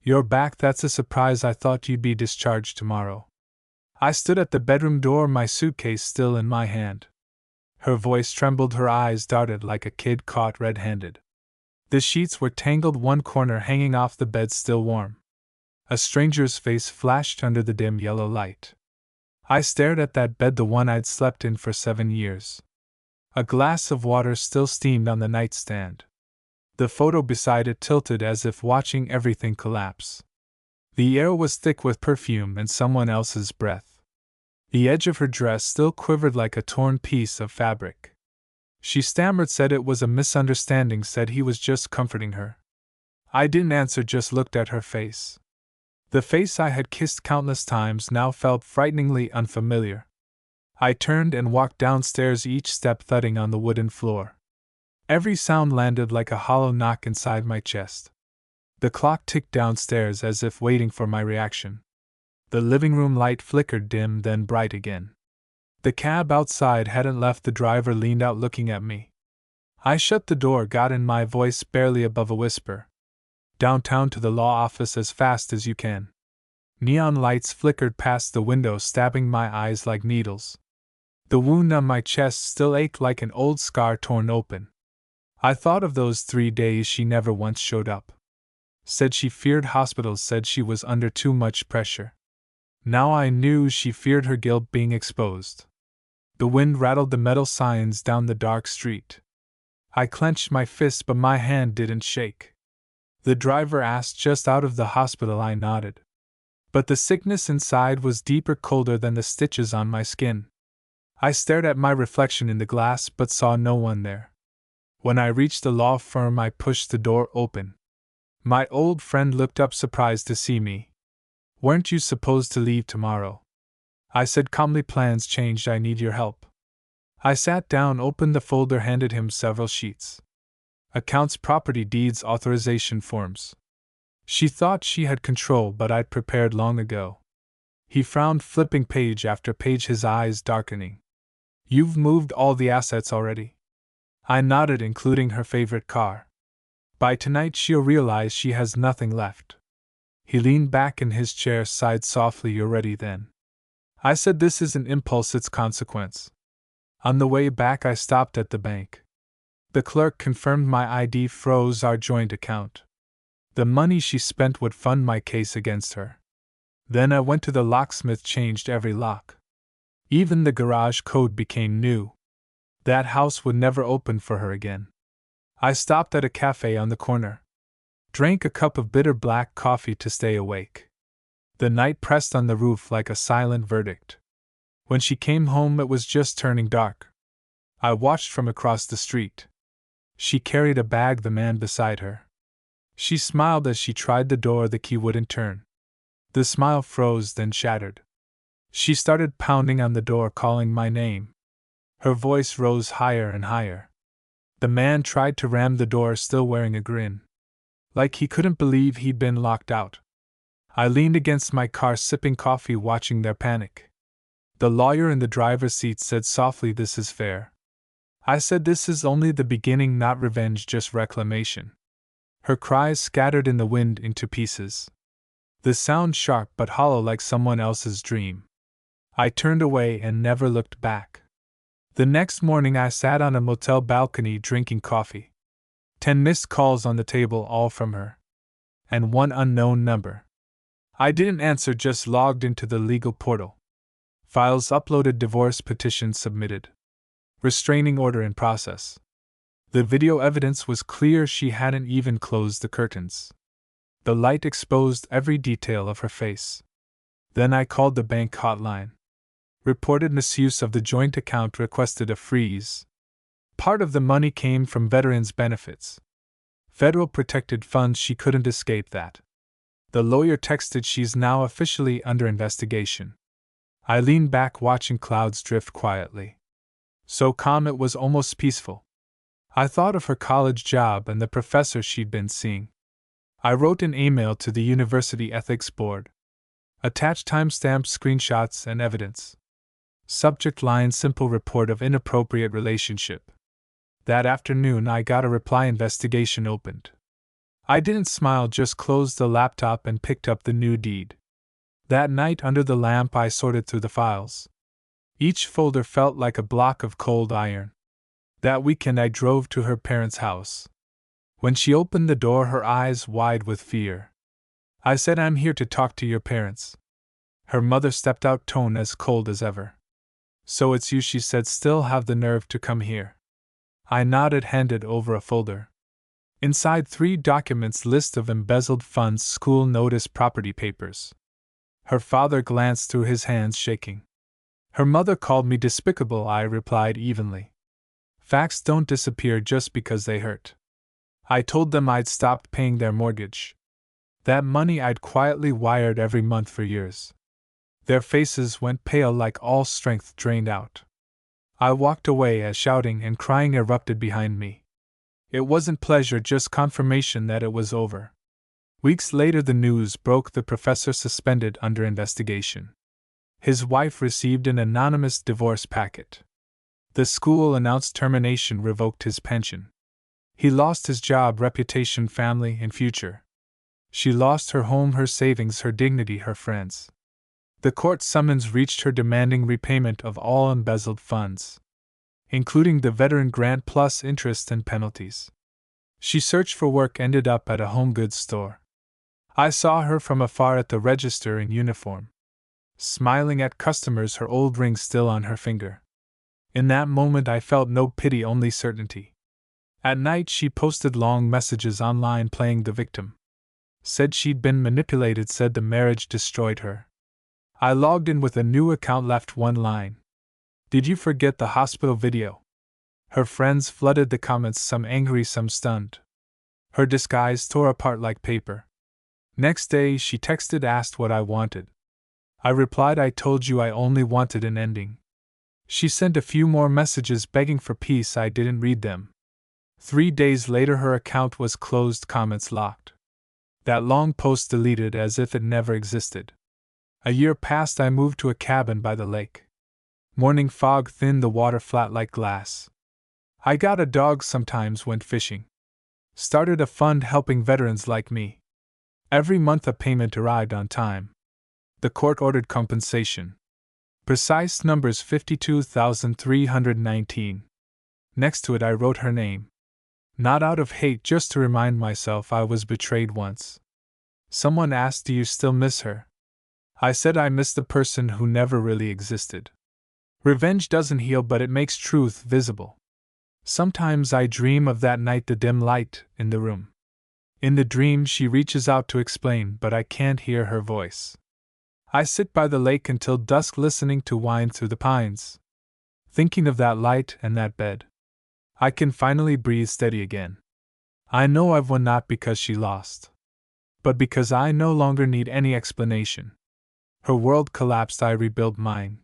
You're back, that's a surprise. I thought you'd be discharged tomorrow. I stood at the bedroom door, my suitcase still in my hand. Her voice trembled, her eyes darted like a kid caught red-handed. The sheets were tangled, one corner hanging off the bed still warm. A stranger's face flashed under the dim yellow light. I stared at that bed, the one I'd slept in for 7 years. A glass of water still steamed on the nightstand. The photo beside it tilted as if watching everything collapse. The air was thick with perfume and someone else's breath. The edge of her dress still quivered like a torn piece of fabric. She stammered, said it was a misunderstanding, said he was just comforting her. I didn't answer, just looked at her face. The face I had kissed countless times now felt frighteningly unfamiliar. I turned and walked downstairs, each step thudding on the wooden floor. Every sound landed like a hollow knock inside my chest. The clock ticked downstairs as if waiting for my reaction. The living room light flickered dim, then bright again. The cab outside hadn't left, the driver leaned out looking at me. I shut the door, got in, my voice barely above a whisper. Downtown to the law office as fast as you can. Neon lights flickered past the window, stabbing my eyes like needles. The wound on my chest still ached like an old scar torn open. I thought of those 3 days she never once showed up. Said she feared hospitals, said she was under too much pressure. Now I knew she feared her guilt being exposed. The wind rattled the metal signs down the dark street. I clenched my fist, but my hand didn't shake. The driver asked, just out of the hospital, I nodded. But the sickness inside was deeper, colder than the stitches on my skin. I stared at my reflection in the glass but saw no one there. When I reached the law firm, I pushed the door open. My old friend looked up, surprised to see me. Weren't you supposed to leave tomorrow? I said calmly, plans changed, I need your help. I sat down, opened the folder, handed him several sheets. Accounts, property, deeds, authorization forms. She thought she had control, but I'd prepared long ago. He frowned, flipping page after page, his eyes darkening. You've moved all the assets already? I nodded, including her favorite car. By tonight she'll realize she has nothing left. He leaned back in his chair, sighed softly. You're ready then? I said, this is an impulse, it's consequence. On the way back I stopped at the bank. The clerk confirmed my ID, froze our joint account. The money she spent would fund my case against her. Then I went to the locksmith, changed every lock. Even the garage code became new. That house would never open for her again. I stopped at a cafe on the corner. Drank a cup of bitter black coffee to stay awake. The night pressed on the roof like a silent verdict. When she came home, it was just turning dark. I watched from across the street. She carried a bag, the man beside her. She smiled as she tried the door, the key wouldn't turn. The smile froze, then shattered. She started pounding on the door, calling my name. Her voice rose higher and higher. The man tried to ram the door, still wearing a grin. Like he couldn't believe he'd been locked out. I leaned against my car, sipping coffee, watching their panic. The lawyer in the driver's seat said softly, this is fair. I said, this is only the beginning, not revenge, just reclamation. Her cries scattered in the wind into pieces. The sound sharp but hollow, like someone else's dream. I turned away and never looked back. The next morning I sat on a motel balcony drinking coffee. 10 missed calls on the table, all from her. And one unknown number. I didn't answer, just logged into the legal portal. Files uploaded, divorce petition submitted. Restraining order in process. The video evidence was clear, she hadn't even closed the curtains. The light exposed every detail of her face. Then I called the bank hotline. Reported misuse of the joint account, requested a freeze. Part of the money came from veterans' benefits. Federal protected funds, she couldn't escape that. The lawyer texted, she's now officially under investigation. I leaned back, watching clouds drift quietly. So calm it was almost peaceful. I thought of her college job and the professor she'd been seeing. I wrote an email to the University Ethics Board. Attached timestamps, screenshots, and evidence. Subject line, simple report of inappropriate relationship. That afternoon I got a reply, investigation opened. I didn't smile, just closed the laptop and picked up the new deed. That night under the lamp I sorted through the files. Each folder felt like a block of cold iron. That weekend I drove to her parents' house. When she opened the door, her eyes wide with fear. I said, "I'm here to talk to your parents." Her mother stepped out, tone as cold as ever. "So it's you," she said, "still have the nerve to come here?" I nodded, handed over a folder. Inside 3 documents: list of embezzled funds, school notice, property papers. Her father glanced through, his hands shaking. Her mother called me despicable, I replied evenly. Facts don't disappear just because they hurt. I told them I'd stopped paying their mortgage. That money I'd quietly wired every month for years. Their faces went pale, like all strength drained out. I walked away as shouting and crying erupted behind me. It wasn't pleasure, just confirmation that it was over. Weeks later the news broke: the professor suspended, under investigation. His wife received an anonymous divorce packet. The school announced termination, revoked his pension. He lost his job, reputation, family, and future. She lost her home, her savings, her dignity, her friends. The court summons reached her, demanding repayment of all embezzled funds, including the veteran grant plus interest and penalties. She searched for work, ended up at a home goods store. I saw her from afar at the register in uniform, smiling at customers, her old ring still on her finger. In that moment I felt no pity, only certainty. At night she posted long messages online playing the victim. Said she'd been manipulated, said the marriage destroyed her. I logged in with a new account, left one line. "Did you forget the hospital video?" Her friends flooded the comments, some angry, some stunned. Her disguise tore apart like paper. Next day she texted, asked what I wanted. I replied, "I told you I only wanted an ending." She sent a few more messages begging for peace. I didn't read them. 3 days later her account was closed, comments locked. That long post deleted as if it never existed. A year passed. I moved to a cabin by the lake. Morning fog thinned the water, flat like glass. I got a dog, sometimes went fishing. Started a fund helping veterans like me. Every month a payment arrived on time. The court ordered compensation. Precise numbers: 52,319. Next to it I wrote her name. Not out of hate, just to remind myself I was betrayed once. Someone asked, "Do you still miss her?" I said I miss the person who never really existed. Revenge doesn't heal, but it makes truth visible. Sometimes I dream of that night, the dim light in the room. In the dream she reaches out to explain, but I can't hear her voice. I sit by the lake until dusk, listening to wind through the pines, thinking of that light and that bed. I can finally breathe steady again. I know I've won, not because she lost, but because I no longer need any explanation. Her world collapsed, I rebuilt mine.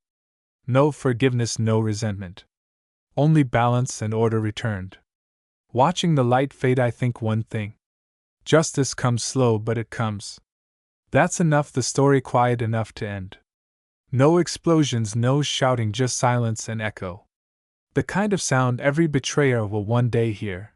No forgiveness, no resentment. Only balance and order returned. Watching the light fade, I think one thing. Justice comes slow, but it comes. That's enough, the story quiet enough to end. No explosions, no shouting, just silence and echo. The kind of sound every betrayer will one day hear.